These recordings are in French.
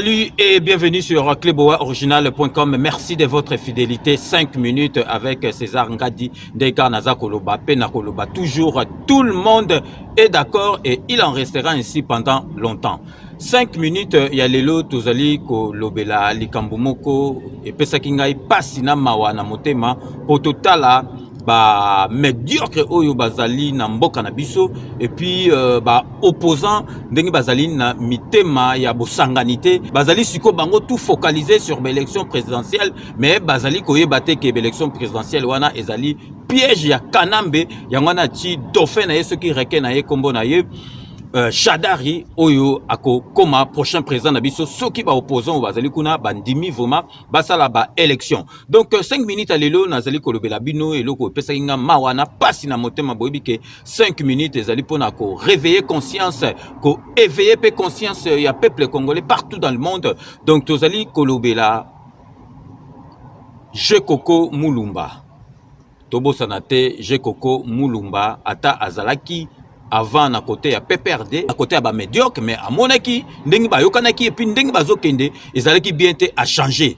Salut et bienvenue sur cleboaoriginal.com. Merci de votre fidélité. 5 minutes avec César Ngadi, Ndeka Naza Koloba, Pena Koloba. Toujours, tout le monde est d'accord et il en restera ainsi pendant longtemps. 5 minutes, il y a Lelo, Tozali, Kolobela, Likambumoko, et Pesakingai, Passina Mawana Motema, Pototala. Ba médiocre oyo bazali na mboka na biso et puis ba opposant ndenge bazali na mitema ya bosanganité bazali siko bango tout focalisé sur l'élection présidentielle mais bazali koyeba te ke élection présidentielle wana ezali piège ya kanambe yangwana ti dauphin na ye soki reke na ye kombo na ye Shadari oyo ako koma prochain président na biso soki ba opposant bazali kuna bandimi vraiment basala ba élection. Donc 5 minutes à lelo nazali kolobela bino eloko pesa kinga mawana pasi na motema boyebi ke 5 minutes ezali pona ko réveiller conscience ko éveiller pe conscience ya peuple congolais partout dans le monde. Donc tozali kolobela Jekoko Mulumba. Tobo sanate Jekoko Mulumba ata azalaki avant na côté ya PPRD à côté ya ba médiocre mais à monaki ndenge ba yokanaki et puis ndenge bazokende ezalaki bien te a changer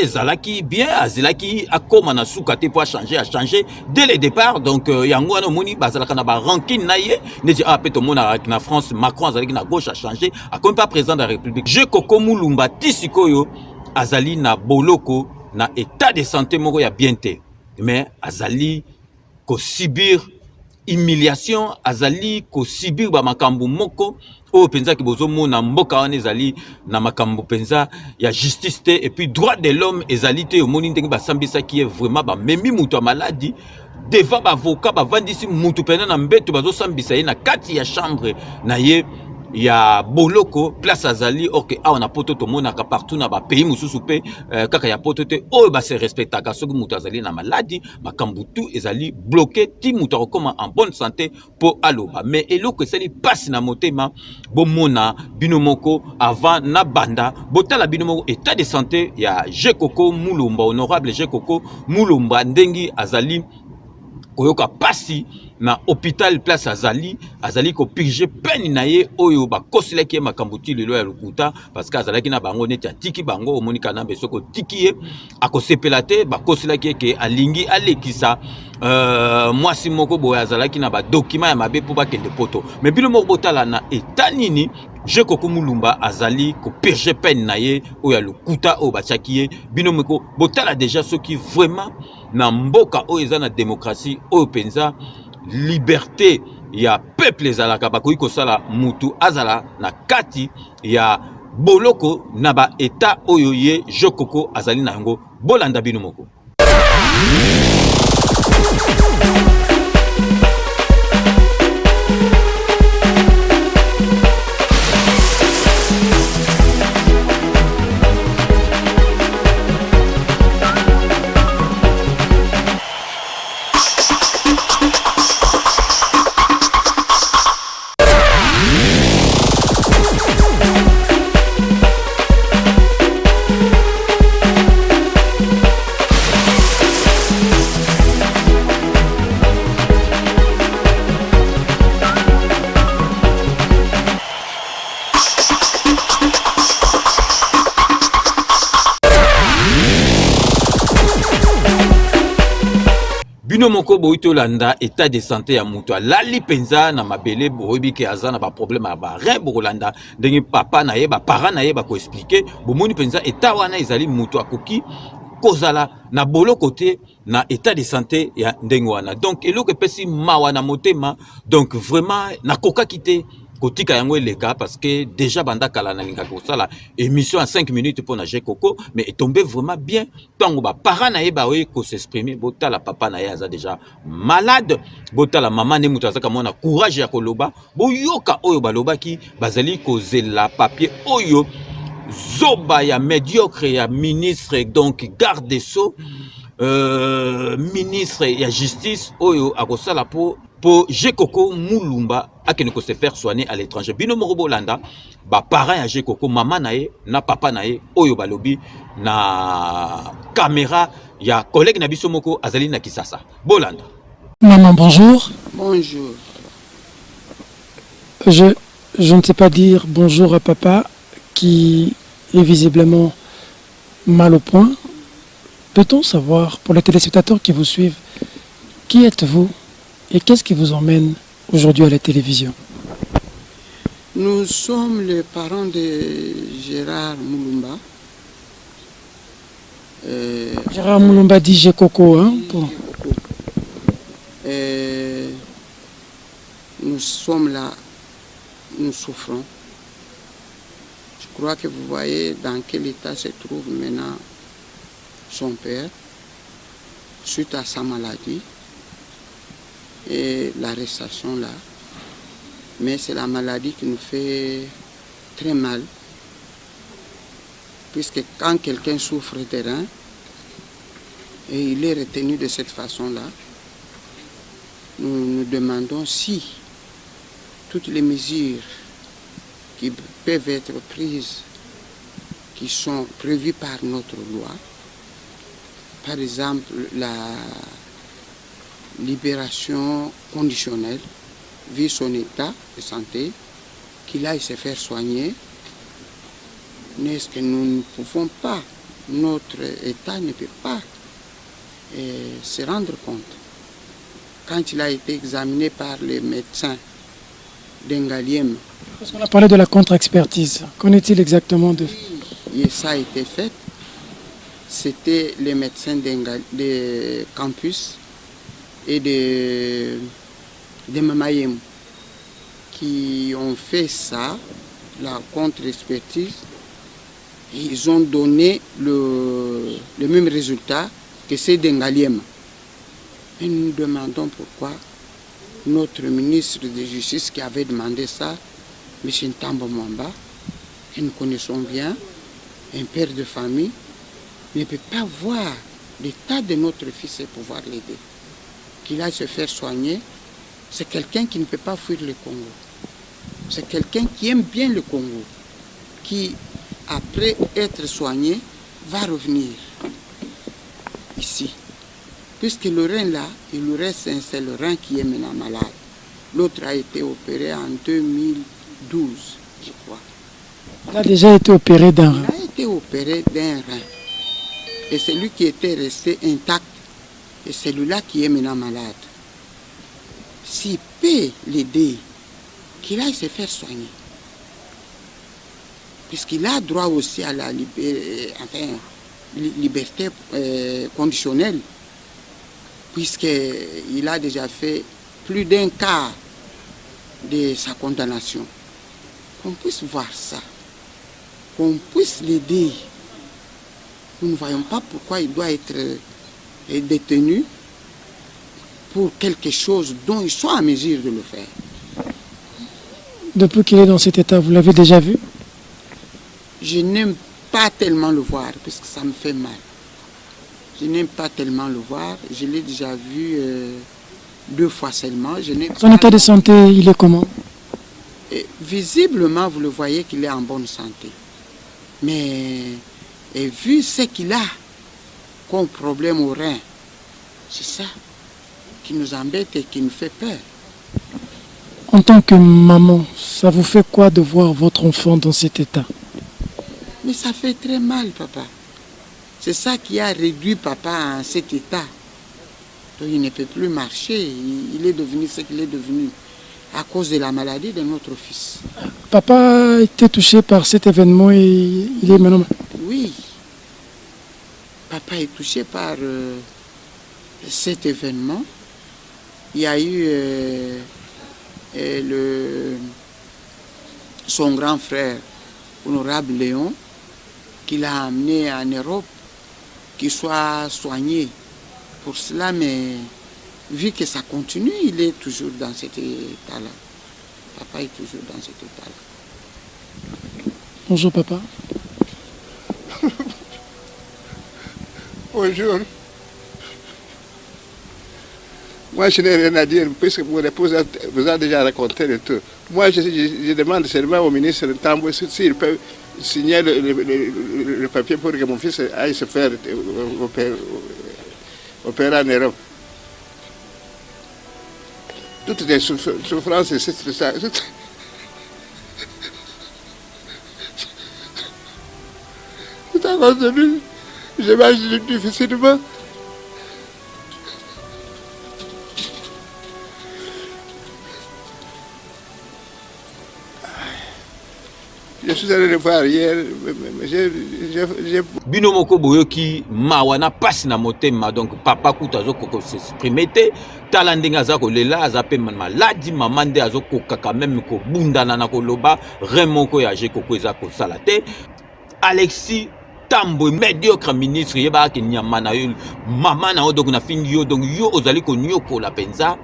ezalaki bien azalaki akoma na sukate pour changer dès le départ. Donc yango wana moni bazalaka na ba ranking na ye neti a peto mona na France Macron azalaki na gauche a changer a comme pas président de la République Jekoko Mulumba tisikoyo azali na boloko na état de santé moko ya bien te mais azali ko subir humiliation azali ko subir ba makambo moko o penza ki bozo mona mboka wana ezali na makambo penza ya justice te et puis droit de l'homme ezali te omoni ndenge basambisa qui est vraiment ba memi mutu maladie devant ba avocat ba vandisi mutu pena na mbeto bazo sambisa ye na kati ya chambre na ye ya boloko place azali ok a on a poto to mona ka partout na ba pays mususu pe kaka ya poto te o ba se respectaka soki mutu azali na maladie makambu tout ezali bloqué ti mutu akoma en bonne santé po aloba mais eloko esali passe na motema bo mona bino moko avant na banda botala bino moko état de santé ya Jekoko Mulumba honorable Jekoko Mulumba ndengi azali koyoka pasi na hôpital place azali ko pige peine na ye oyo ba koselaki makambuti lelo ya lukuta parce que azalaki na bango neti atiki bango omonika na besoko tiki ye akosepela te ba koselaki ke alingi alekisa mwasi moko boye azalaki na ba document ya mabe po bakende poto mais bino moko botala na etanini Jekoko Mulumba azali ko pige peine na ye oyo ya lukuta oyo batiaki ye bino moko botala déjà soki vraiment na mboka oyo eza na démocratie oyo penza liberté ya peuple ezalaka bakoki kosala mutu azala na kati ya boloko na ba état oyo ye Jekoko azali na yango bolanda bino moko. Bino moko boito landa état de santé ya mutu lali penza na mabele boyebi ke azana ba problème ba rein bolanda ndenge papa na ye ba parents na ye ba ko expliquer bomoni penza état wana ezali mutu akoki kozala na bolo côté na état de santé ya ndenge wana donc eloko pesi mawa na motema donc vraiment na koka kité kotika yango eleka parce que déjà banda kala na linga kosala émission à 5 minutes pour na Jekoko mais est tombé vraiment bien tango ba parents na ye ba we ko s'exprimer botala papa na ye aza déjà malade botala maman ne mutu azaka mona courage ya koloba boyoka oyo balobaki bazali kozela papier oyo zoba ya médiocre ya ministre donc garde des sceaux ministre ya justice oyo akosala po Jekoko Mulumba akene ko se faire soigner à l'étranger bino moko bolanda ba parents ya Jekoko maman na ye na papa na ye oyo balobi na caméra ya collègue na biso moko azali na Kisasa bolanda. Maman, bonjour. Bonjour. Je ne sais pas dire bonjour à papa qui est visiblement mal au point. Peut-on savoir, pour les téléspectateurs qui vous suivent, qui êtes-vous et qu'est-ce qui vous emmène aujourd'hui à la télévision? Nous sommes les parents de Gérard Moulumba. Gérard Moulumba dit J'ai Coco. Hein, pour... Nous sommes là, nous souffrons. Je crois que vous voyez dans quel état se trouve maintenant son père suite à sa maladie et l'arrestation là. Mais c'est la maladie qui nous fait très mal. Puisque quand quelqu'un souffre des reins et il est retenu de cette façon-là, nous nous demandons si toutes les mesures qui peuvent être prises, qui sont prévues par notre loi, par exemple la libération conditionnelle, vu son état de santé, qu'il aille se faire soigner, n'est-ce que nous ne pouvons pas, notre état ne peut pas se rendre compte. Quand il a été examiné par les médecins d'Engaliem. Parce qu'on a parlé de la contre-expertise. Qu'en est-il exactement de... Et ça a été fait. C'était les médecins de campus et de Mamayem qui ont fait ça, la contre-expertise. Ils ont donné le même résultat que ceux d'Engaliem. Et nous nous demandons pourquoi notre ministre de Justice qui avait demandé ça, M. Ntambo Mwamba, que nous connaissons bien, un père de famille, ne peut pas voir l'état de notre fils et pouvoir l'aider. Qu'il aille se faire soigner, c'est quelqu'un qui ne peut pas fuir le Congo. C'est quelqu'un qui aime bien le Congo, qui, après être soigné, va revenir ici. Puisque le rein là, il lui reste un seul rein qui est maintenant malade. L'autre a été opéré en 2012, je crois. Il a déjà été opéré d'un rein. Il a été opéré d'un rein. Et celui qui était resté intact, et celui-là qui est maintenant malade. S'il peut l'aider, qu'il aille se faire soigner. Puisqu'il a droit aussi à la liberté conditionnelle. Puisqu'il a déjà fait plus d'un quart de sa condamnation. Qu'on puisse voir ça, qu'on puisse l'aider. Nous ne voyons pas pourquoi il doit être détenu pour quelque chose dont ils sont en mesure de le faire. Depuis qu'il est dans cet état, vous l'avez déjà vu? Je n'aime pas tellement le voir, parce que ça me fait mal. Je n'aime pas tellement le voir. Je l'ai déjà vu 2 fois seulement. Son état de santé, il est comment? Et visiblement, vous le voyez qu'il est en bonne santé. Mais vu ce qu'il a comme problème au rein, c'est ça qui nous embête et qui nous fait peur. En tant que maman, ça vous fait quoi de voir votre enfant dans cet état? Mais ça fait très mal, papa. C'est ça qui a réduit papa à cet état. Donc, il ne peut plus marcher. Il est devenu ce qu'il est devenu à cause de la maladie de notre fils. Papa a été touché par cet événement et il est maintenant... Oui. Papa est touché par cet événement. Il y a eu son grand frère, honorable Léon, qui l'a amené en Europe, qu'il soit soigné pour cela, mais vu que ça continue, il est toujours dans cet état-là. Papa est toujours dans cet état-là. Bonjour papa. Bonjour. Moi, je n'ai rien à dire, puisque mon épouse vous a déjà raconté le tout. Moi, je demande seulement au ministre Ntambo s'il peut signer le papier pour que mon fils aille se faire opérer en Europe. Toutes les souffrances, c'est ça. À cause de lui, je mange difficilement. Je suis allé le voir hier, mais j'ai... Bino moko boyoki mawana passe na motema donc papa kuta zo koko s'exprimer te tala ndenge aza kolela aza pe maladi mama nde azokoka quand même ko bundana na koloba rien moko ya je koko eza kosala te. Alexis Tambo médiocre ministre yeba ke nyama na yo mama na yo donc na findi yo donc yo ozali ko nyokola penza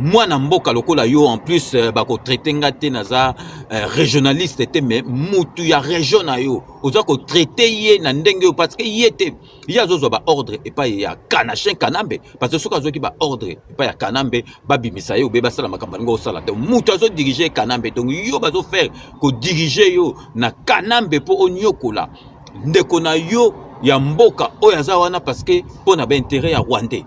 moi na mboka lokola yo en plus bako traiter ngate naza régionaliste te mais mutu ya région na yo oza ko traiter ye na ndenge yo parce que yete ya zozo ba ordre et pas ya kanachin kanambe parce que soka zoki ba ordre et pas ya kanambe ba bimisa yo be ba sala makamba ngo sala te mutu azo diriger kanambe donc yo bazo faire ko diriger yo na kanambe po onyokola ndeko na yo ya mboka oyo aza wana parce que pona ba intérêt ya rwandais.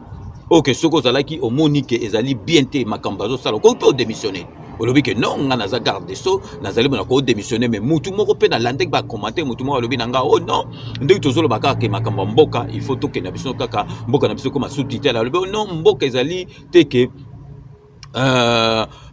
Ok, ce que vous avez au Monique et Zali bien té Makambazo Salo, qu'on peut démissionner. Au lobby que non, on a garde des sceaux, Nazali Monaco démissionner, mais Moutumo peut dans l'andek va commenter, Moutumo lobby nanga, oh non, dès que tu le baka que Makamboka, il faut que Nabiso Kaka, Mboka Nabiso comme sous-titre à lobby, non, Mboka Zali, teke.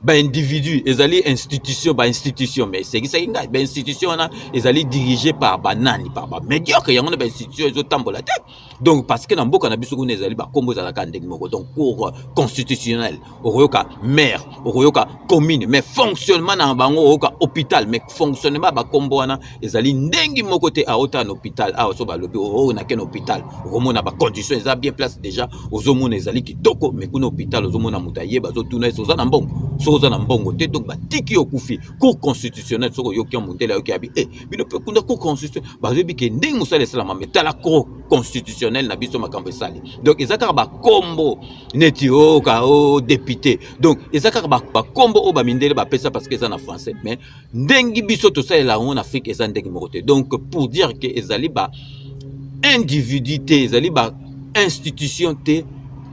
Individu, ils allaient institution, institution, mais c'est ça, institution, ils allaient dirigés par banani, par médiocre, il y a une institution, ils ont tambour la tête. Donc, parce que dans beaucoup de gens, ils allaient combo à la candidate, donc cours constitutionnel, au maire, au commune, mais fonctionnement dans bango, hôpital, mais fonctionnement, combo, ils allaient n'engi mon côté à autant hôpital, à au lobby, au n'a qu'un hôpital, au moins na condition, ils ont bien place déjà, aux hommes, ils allaient qui toko, mais qu'un hôpital, aux hommes, na moutaye, bazo tourner, aux anambong. Soza na mbongo te donc ba tiki okufi cour constitutionnelle soko yoki mondela yoki abi bino pe kunda cour constitutionnelle ba zebi ke ndenge musala salama mais la cour constitutionnelle na biso makambo sali donc ezaka ba kombo neti o ka o député donc ezaka ba kombo o ba mindele ba pesa parce que ça na français mais ndengi biso to sala en Afrique eza ndengi mokote donc pour dire que ezali ba individuité ezali ba institution te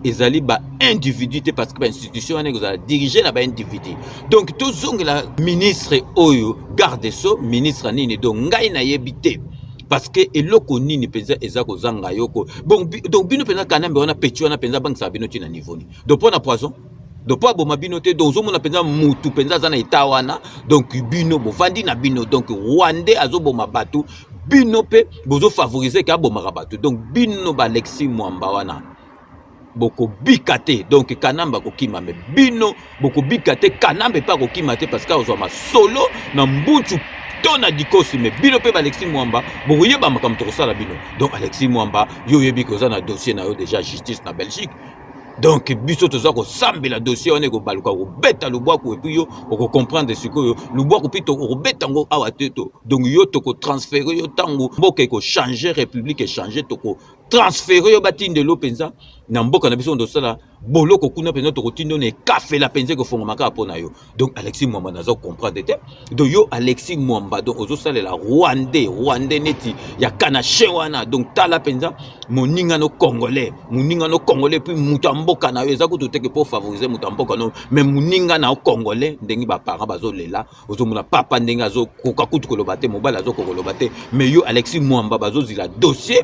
ezali ba individu parce que l'institution est dirigée na ba individu donc tous la ministre oyo garde so ministre nini donc ngai na yebité parce que eloko nini penza ezako zanga yoko bon donc bino penza kanambe wana petu wana penza bank sa bino tina niveau ni donc pour na poison donc pas bon mabino te donc zomo na penza mutu penza za na itawana donc bino bo vandi na bino donc rwandais azobo mabatu bino pe bozo favoriser ka bo marabatu donc bino ba Alexis Mwamba wana boko bikate donc kanamba ko kima me bino boko bikate kanamba pa ko kima te parce que ozoma solo na mbunchu tona dikosi me bino pe ba Alexis Mwamba boko yeba makamto ko sala bino donc Alexis Mwamba yo yebi ko za na dossier na yo déjà justice na Belgique donc biso toza ko sambela dossier on ko baluka ko beta le bois ko et puis yo ko comprendre ce que le bois ko pito ko beta ngo awa teto donc yo to ko transférer yo tango mboka ko changer république et changer to ko transférer yo batinde lo penza na mboka na biso ndo sala boloko kuna penza to ko tindo ne café la penza ko fonga maka pona yo donc Alexis Mwamba nazo comprendre te donc yo Alexis Mwamba donc ozo sala la rwandais neti ya kana chewana donc tala penza moninga no congolais puis mutamboka na yo ezako to teke pour favoriser mutamboka no mais moninga na congolais ndengi ba parents bazo lela ozo mona papa ndenga azo koka kutu ko lobate mobala azo ko lobate mais yo Alexis Mwamba bazo zila dossier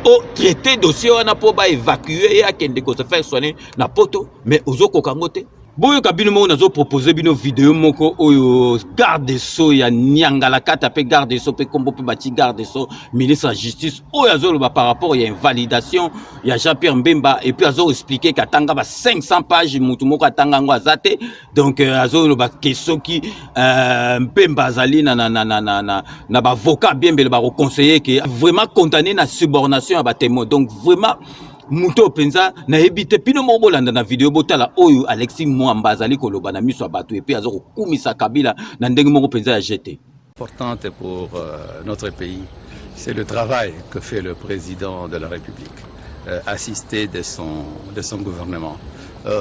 au traité dossier on a pour évacuer et à kende ko se faire soigner na poto mais ozo kokangote boyo kabino mo nazo proposer bino vidéo moko oyo garde so ya nyangala kata pe garde so pe kombo pe bati garde so ministre de la justice oyo azo ba par rapport ya invalidation ya Jean-Pierre Mbemba et puis azo expliquer katanga ba 500 pages mutu moko atanga ngo azate donc azo ba question qui Mbemba azali na ba avocat bien bel ba conseiller que vraiment condamné na subornation à ba témoin donc vraiment Muto penza na ebite pino mobolanda na vidéo botala oyo Alexis Mwamba azali koloba na miso abatu et puis azoko kumisa Kabila na ndenge moko penza ya jeté. Importante pour notre pays, c'est le travail que fait le président de la République, assisté de son gouvernement.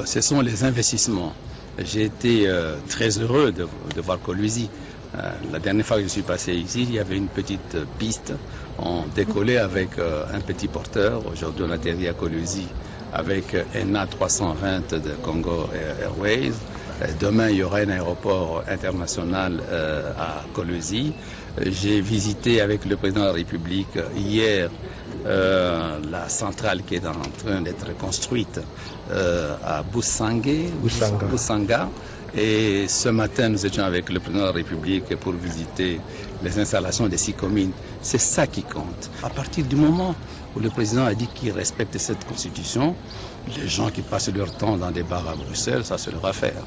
Ce sont les investissements. J'ai été très heureux de voir Kolwezi. La dernière fois que je suis passé ici, il y avait une petite piste. On décollait avec un petit porteur. Aujourd'hui, on atterrit à Kolwezi avec ENA 320 de Congo Airways. Demain, il y aura un aéroport international à Kolwezi. J'ai visité avec le président de la République hier la centrale qui est en train d'être construite à Boussanga. Et ce matin, nous étions avec le président de la République pour visiter les installations des 6 communes. C'est ça qui compte. À partir du moment où le président a dit qu'il respecte cette constitution, les gens qui passent leur temps dans des bars à Bruxelles, ça c'est leur affaire.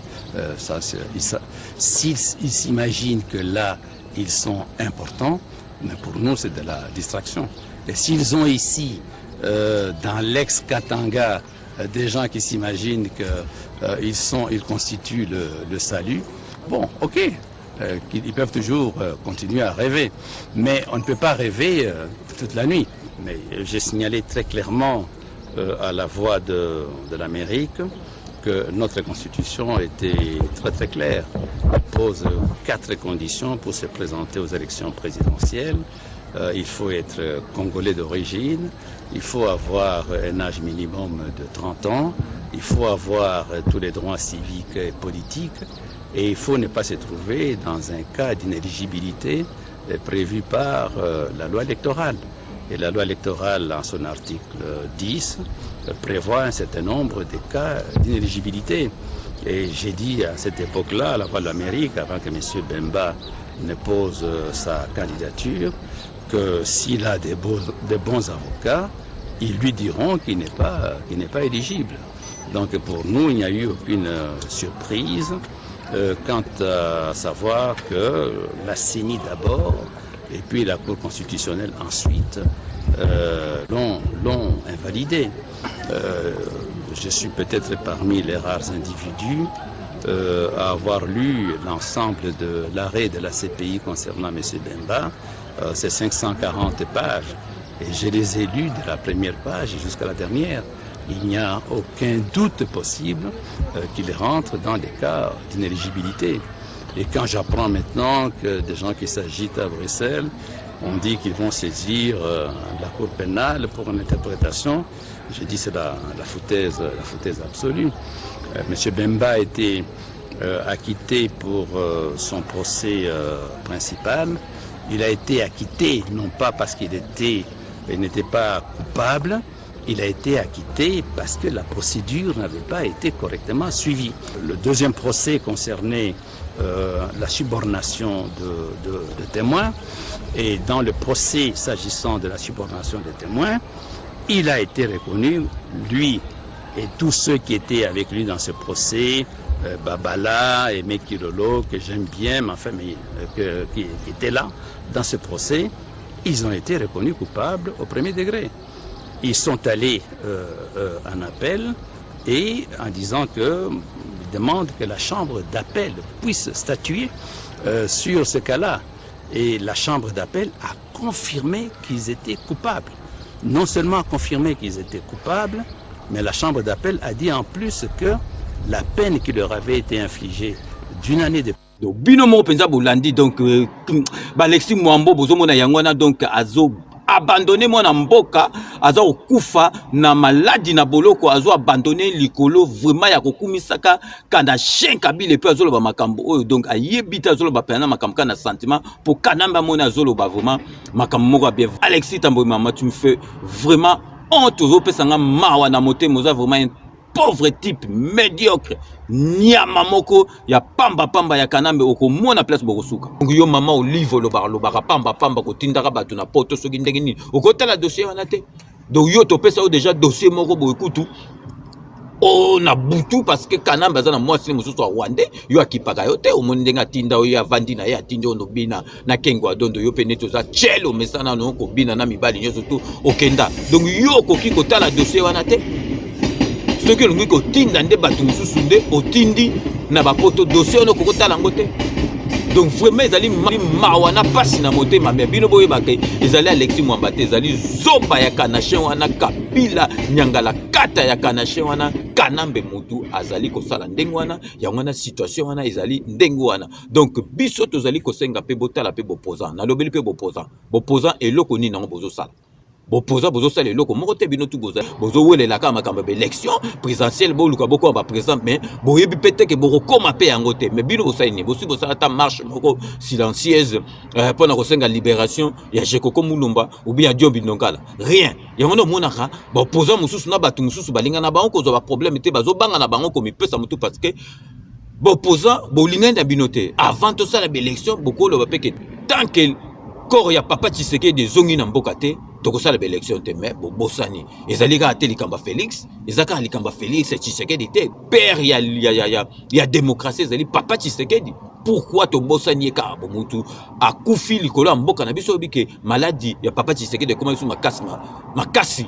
S'ils s'imaginent que là, ils sont importants, mais pour nous, c'est de la distraction. Et s'ils ont ici, dans l'ex-Katanga, des gens qui s'imaginent qu'ils constituent le salut, bon, ok, ils peuvent toujours continuer à rêver. Mais on ne peut pas rêver toute la nuit. Mais j'ai signalé très clairement à la voix de l'Amérique que notre constitution était très très claire. Elle pose 4 conditions pour se présenter aux élections présidentielles. Il faut être congolais d'origine, il faut avoir un âge minimum de 30 ans, il faut avoir tous les droits civiques et politiques et il faut ne pas se trouver dans un cas d'inéligibilité prévu par la loi électorale. Et la loi électorale, en son article 10, prévoit un certain nombre de cas d'inéligibilité. Et j'ai dit à cette époque-là, à la voix de l'Amérique, avant que M. Bemba ne pose sa candidature, que s'il a des bons avocats, ils lui diront qu'il n'est pas éligible. Donc pour nous, il n'y a eu aucune surprise quant à savoir que la CENI d'abord et puis la Cour constitutionnelle ensuite l'ont invalidé. Je suis peut-être parmi les rares individus à avoir lu l'ensemble de l'arrêt de la CPI concernant M. Bemba. C'est 540 pages et je les ai lus de la première page jusqu'à la dernière. Il n'y a aucun doute possible qu'il rentre dans des cas d'inéligibilité. Et quand j'apprends maintenant que des gens qui s'agitent à Bruxelles ont dit qu'ils vont saisir la Cour pénale pour une interprétation, j'ai dit c'est la foutaise absolue. M. Bemba a été acquitté pour son procès principal. Il a été acquitté non pas parce qu'il n'était pas coupable, il a été acquitté parce que la procédure n'avait pas été correctement suivie. Le deuxième procès concernait la subornation de témoins. Et dans le procès s'agissant de la subornation des témoins, il a été reconnu, lui et tous ceux qui étaient avec lui dans ce procès, Babala et Mekilolo, que j'aime bien, mais enfin, qui étaient là dans ce procès, ils ont été reconnus coupables au premier degré. Ils sont allés en appel et en disant qu'ils demandent que la chambre d'appel puisse statuer sur ce cas-là. Et la chambre d'appel a confirmé qu'ils étaient coupables. Non seulement confirmé qu'ils étaient coupables, mais la chambre d'appel a dit en plus que la peine qui leur avait été infligée d'1 année de donc binomo penza bolandi donc Alexis Mwambo bozomona yangwana donc azo abandonné mwana mboka aza okufa na maladi na boloko azo abandonné likolo vraiment ya kokumisaka kana chien kabile pe azolo ba makambo oyo donc ayebita azolo ba pena makambo kana sentiment pour kanamba mona azolo ba vraiment makambo moko bien. Alexis Tamboyi Mama, tu me fais vraiment honte ozo pesanga mawa na moté moza vraiment un pauvre type médiocre nyama moko ya pamba ya kanambe okomona place bokosuka. Donc yo mama olive lobaka pamba ko tindaka bato na poto soki ndenge nini okotala dossier wana te. Donc yo topesa o déjà dossier moko boekutu o na butu parce que kanambe aza na mwasi mosusu wa Rwanda yo akipaka yo te omoni ndenge atinda oyo avandi na ye atindi ono bina na kengo adondo yo pene toza chelo mesana no ko bina na mibali nyonso to okenda. Donc yo koki kotala dossier wana te. Ce que nous avons dit, otindi na bapoto dossier no kokota lango te. Donc vraiment ezali mawana pasi na moté ma bino boye bakay ezali Alexis Mwamba te ezali zoba ya kanashe wana Kabila nyangala kata ya kanashe wana kanambe mutu azali kosala ndenge wana ya wana situation wana ezali ndenge wana. Donc biso tozali kosenga pe botala pe bopposant na lobeli pe bopposant eloko nini nango bozo sala bopoza bozosala eloko moko te bino tu bozowelelaka makambo ya élection présidentielle boluka boko ba président mais boyebi pe te ke bokokoma pe yango te mais bino bosali nini bosi bosala ata marche moko silencieuse mpona kosenga libération ya Jekoko Mulumba ou bien Dion Bindongala rien yango nde omonaka baopoza mosusu na bato mosusu balinga na bango kozwa baproblème te bazobanga na bango komipesa motu parce que bopoza bolingani na bino te avant tosala baélection bokoloba pe ke tant que corps ya papa Tshisekedi ezongi na mboka te tokosala baélection te mais bobosani ezali kaka te likambo Félix eza kaka likambo Félix Tshisekedi te père ya démocratie ezali papa Tshisekedi. Pourquoi tobosani kaka bomutu akufi likolo ya mboka na biso obi ke maladie ya papa Tshisekedi ekoma biso makasi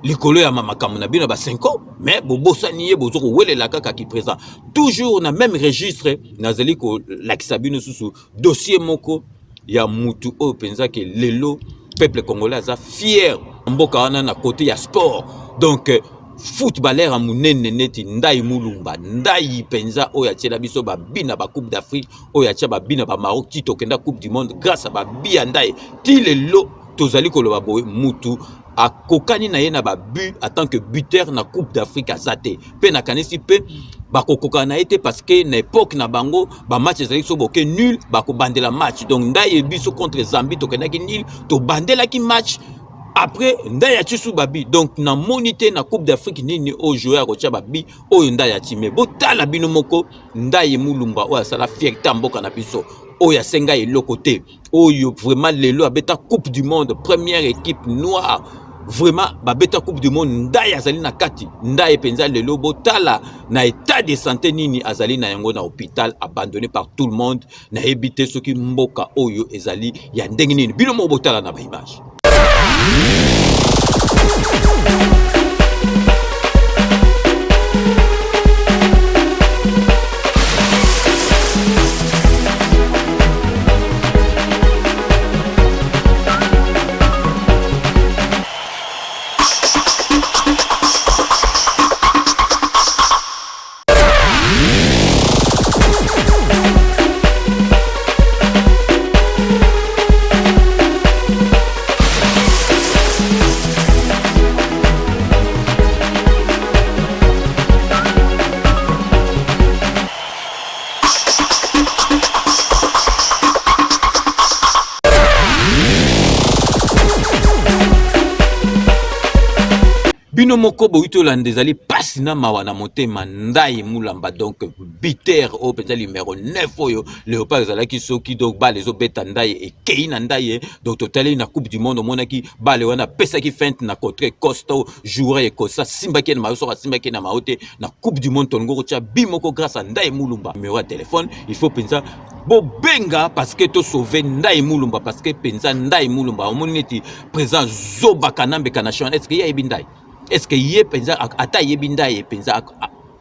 likolo ya makambo na bino ba 5 ans mais bobosani ye bozo kowelela kaka ki présent toujours na même registre nazali ko lakisa bino susu dossier moko ya mutu o penza ke lelo peuple congolais aza fier mboka wana na côté ya sport donc footballeur a munene neti Ndai Mulumba Ndai penza oya tiela biso ba bina ba coupe d'Afrique oya tia ba bina ba Maroc ti tokenda coupe du monde grâce à ba bia Ndai ti lelo tozali koloba boye mutu a kokani na ye na ba but en tant que buteur na coupe d'Afrique azate pe na kanisi pe ba kokoka na été parce que na époque na bango ba match ezali so boke nul ba ko bandela match donc Ndai biso contre Zambie tokenda ki nul to bandela ki match après Ndai ya tisu babi donc na monité na coupe d'Afrique nini o joueur ko tia babi o Ndai ya timé botala bino moko Ndai Mulumba o asala fierté mboka na biso o ya senga eloko te o yo vraiment lelo abeta coupe du monde première équipe noire vraiment babeta coupe du monde Ndai azali na kati Ndai penza lelo botala na état de santé nini azali na yango na hôpital abandonné par tout le monde na ebité soki mboka oyo ezali ya ndenge nini bino mo botala na ba image. Bino moko boito landezali pasi na mawa na motema Ndai Mulumba donc biter o penza numéro 9 oyo Léopard zalaki soki donc ba les obeta Ndai et Keina Ndai donc totali na coupe du monde monaki ba le wana pesa ki feinte na contre Costa joueur et Kosa simba ki na maso simba ki na maote na coupe du monde tongo tia bimoko grâce à Ndai Mulumba numéro de téléphone il faut penza bo benga parce que to sauver Ndai Mulumba parce que penza Ndai Mulumba omoneti présent zoba kanambe kanation est-ce qu'il y a Ndai est-ce que yé penza ata yebi Ndai penza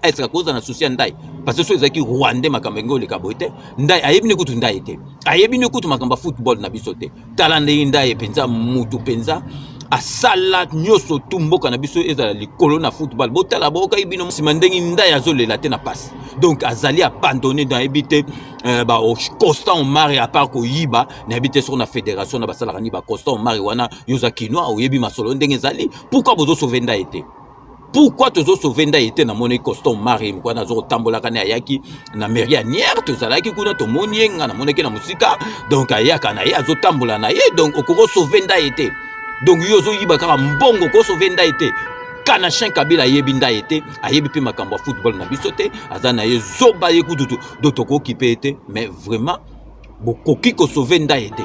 est-ce que cause na souci Ndai parce que so ezaki Rwanda makambengo le kabote Ndai ayebi ne kutu Ndai te ayebi ne kutu makamba football na biso te talande Ndai penza mutu penza asala nyoso tumboka na biso ezala likolo na football botala boka ibino simandengi Ndai azolela te na passe donc azali abandonné dans ebité ba Constant Omari à part ko yiba na ebité sur na fédération na basala kani ba Constant Omari wana yoza kinwa oyebi masolo ndenge ezali pourquoi bozo sauver Ndai te pourquoi tozo sauver Ndai te na moni Constant Omari kwa na zo tambola kana yaki na mairie nière tozalaki kuna to monienga na moneke na musika donc ayaka na ye azo tambola na ye donc okoko sauver Ndai te donc yozo yiba kaka mbongo ko sauver Ndai te kana Jean Kabila yebi Ndai te ayebi pe makambo football na biso te azana ye zoba ye kudutu dotoko kipe te mais vraiment bokoki ko sauver Ndai te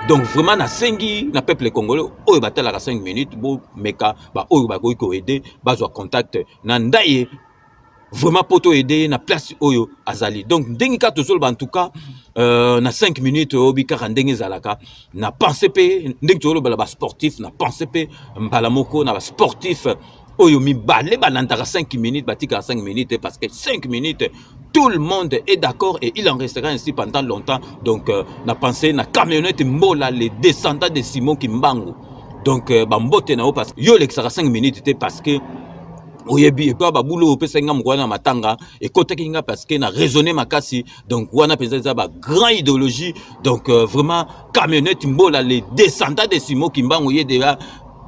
donc vraiment na sengi na peuple congolais oyo batala 5 minutes bo meka ba oyo ba ko aider bazwa contact na Ndai vraiment poto aider na place oyo azali donc ndenge ka tozolo en tout cas na 5 minutes obi ka ndenge zalaka na penser pe ndenge tozolo ba sportif na penser pe mbala moko na ba sportif oyo mi balé balantaka 5 minutes batika 5 minutes parce que 5 minutes tout le monde est d'accord et il en restera ainsi pendant longtemps donc na pensé na camionnette mbola les descendants de Simon Kimbangu donc bambote na o parce yo l'extra 5 minutes parce que oyebi et pas babulo pesenga mwana matanga et côté kinga parce que na raisonner makasi donc wana penza ba grand idéologie donc vraiment camionnette mbola les descendants de Simon Kimbangu yé déjà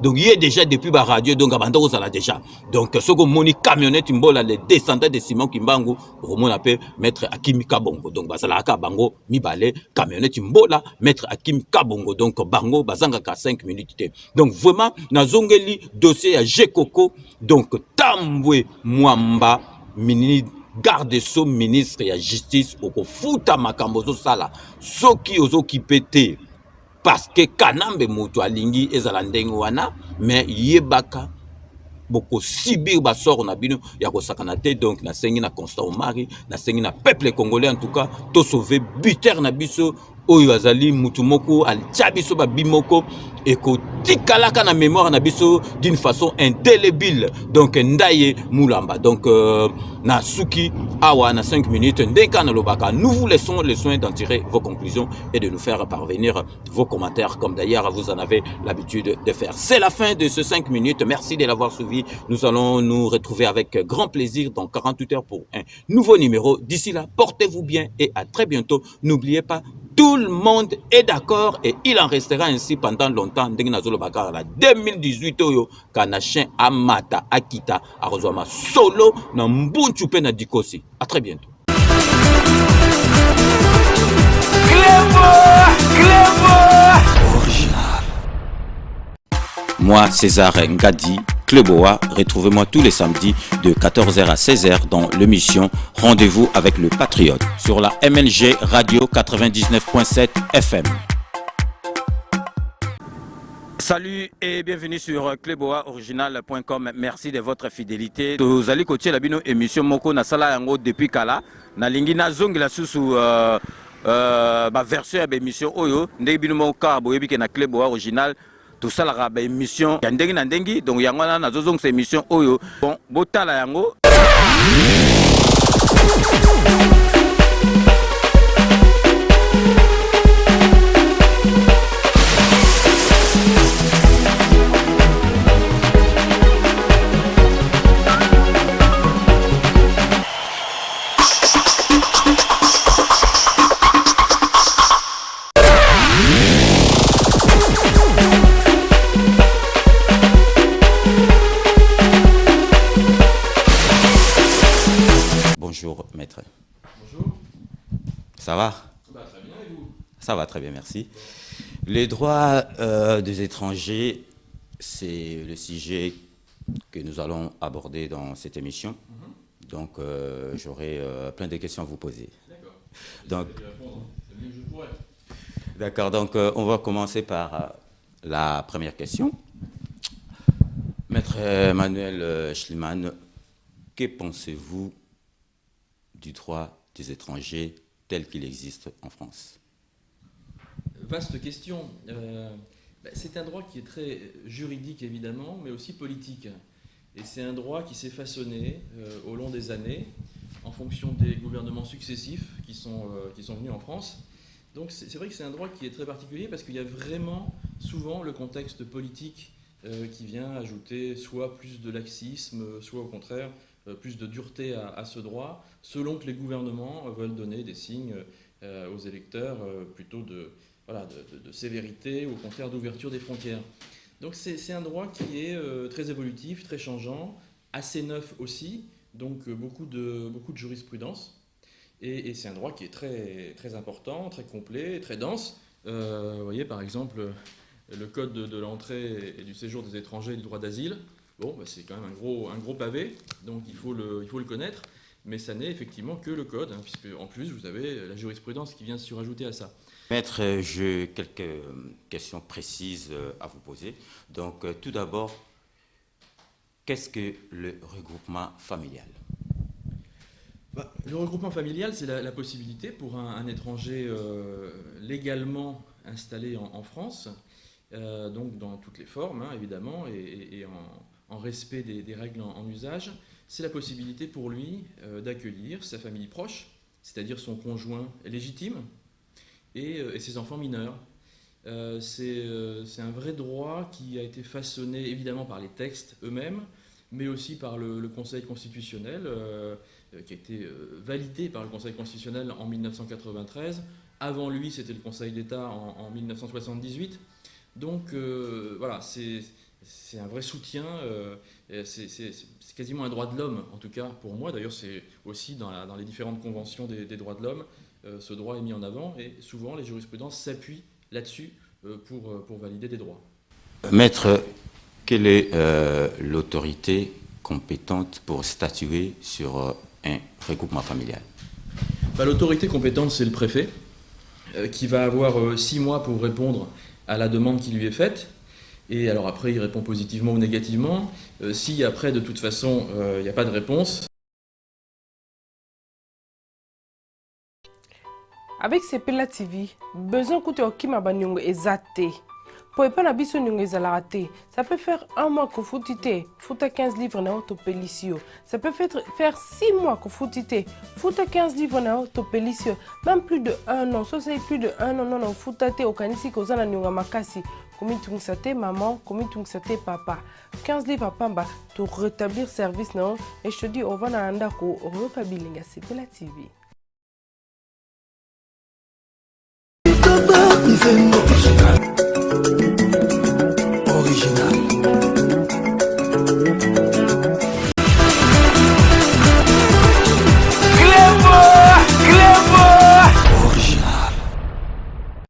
Donc il est déjà depuis la radio, donc abanda ozala déjà. Donc ce que moni camionnette mbola les descendants de Simon Kimbangu, on appelle maître Hakim Kabongo. Donc basala ka bango mibale camionnette mbola maître Hakim Kabongo. Donc bango bazanga ka 5 minutes. Donc vraiment nazongeli dossier à Jekoko. Donc Tambwe Mwamba mini garde so ministre ya justice okofuta makambo zo sala soki ozokipete parce que kanambe moto alingi ezala ndenge wana mais yebaka boko sibir basor na bino ya kosakana te. Donc na sengi na Constant Omari na sengi na peuple congolais en tout cas to sauver buteur na biso oyo azali mutu moko altia biso ba bimoko et ko tikalaka na mémoire na biso d'une façon indélébile. Donc Ndaye Mulamba. Donc na suki awa na 5 minutes ndeka na lobaka, nous vous laissons le soin d'en tirer vos conclusions et de nous faire parvenir vos commentaires comme d'ailleurs vous en avez l'habitude de faire. C'est la fin de ce 5 minutes. Merci de l'avoir suivi. Nous allons nous retrouver avec grand plaisir dans 48 heures pour un nouveau numéro. D'ici là, portez-vous bien et à très bientôt. N'oubliez pas, tout le monde est d'accord et il en restera ainsi pendant longtemps. Ndenge nazolo bakara la 2018 oyo kanachin amata akita arozwama solo na mbunchu pe na dikosi. À très bientôt. Original. Moi, César Ngadi, Kleboa, retrouvez-moi tous les samedis de 14h à 16h dans l'émission Rendez-vous avec le Patriote sur la MNG Radio 99.7 FM. Salut et bienvenue sur kleboaoriginal.com. Merci de votre fidélité. Vous allez coacher la bino émission Moko na sala yango depuis kala na lingi na zongi la susu ba version ya émission oyo ndenge bino moka boyebi ke na Kleboa original tout ça la ba émission ya ndengi na ndengi. Donc yango na zozong cette émission oyo bon botala yango. Bonjour maître. Bonjour. Ça va? Bah, très bien et vous? Ça va très bien, merci. Les droits des étrangers, c'est le sujet que nous allons aborder dans cette émission. Donc j'aurai plein de questions à vous poser. D'accord. Donc, je vais répondre le mieux que je pourrais. D'accord, donc on va commencer par la première question. Maître Emmanuel Schliemann, que pensez-vous du droit des étrangers tel qu'il existe en France? Vaste question. C'est un droit qui est très juridique évidemment, mais aussi politique. Et c'est un droit qui s'est façonné au long des années en fonction des gouvernements successifs qui sont venus en France. Donc c'est vrai que c'est un droit qui est très particulier parce qu'il y a vraiment souvent le contexte politique qui vient ajouter soit plus de laxisme, soit au contraire plus de dureté à ce droit, selon que les gouvernements veulent donner des signes aux électeurs plutôt de sévérité ou au contraire d'ouverture des frontières. Donc c'est un droit qui est très évolutif, très changeant, assez neuf aussi, donc beaucoup de jurisprudence. Et c'est un droit qui est très, très important, très complet, très dense. Vous voyez par exemple le code de l'entrée et du séjour des étrangers et du droit d'asile. Bon, c'est quand même un gros pavé, donc il faut le connaître, mais ça n'est effectivement que le code, puisque en plus vous avez la jurisprudence qui vient se surajouter à ça. Maître, j'ai quelques questions précises à vous poser. Donc tout d'abord, qu'est-ce que le regroupement familial? Le regroupement familial, c'est la possibilité pour un étranger légalement installé en France, donc dans toutes les formes évidemment, et en respect des règles en usage, c'est la possibilité pour lui d'accueillir sa famille proche, c'est-à-dire son conjoint légitime et ses enfants mineurs. C'est un vrai droit qui a été façonné évidemment par les textes eux-mêmes, mais aussi par le Conseil constitutionnel, qui a été validé par le Conseil constitutionnel en 1993. Avant lui, c'était le Conseil d'État en 1978. Donc voilà, c'est un vrai soutien, c'est quasiment un droit de l'homme, en tout cas pour moi. D'ailleurs, c'est aussi dans les différentes conventions des droits de l'homme, ce droit est mis en avant et souvent les jurisprudences s'appuient là-dessus pour valider des droits. Maître, quelle est l'autorité compétente pour statuer sur un regroupement familial? L'autorité compétente, c'est le préfet, qui va avoir 6 mois pour répondre à la demande qui lui est faite. Et alors après, il répond positivement ou négativement. Si après, de toute façon, il n'y a pas de réponse. Avec Sepela TV, besoin que tu aies exacté. Pour pas n'abisso raté. Ça peut faire 1 mois que foutite, fouta 15 livres na autopélicio. Ça peut faire 6 mois que foutite, fouta 15 livres na autopélicio. Même plus de 1 an, ça c'est plus de 1 an, non, foutate au kanisi kozana nyunga makasi. Comme tu sais maman, comme tu sais papa. 15 livres à pamba pour rétablir service non. Et je te dis, on va na andako, on va pas bilinga, c'est Sepela TV.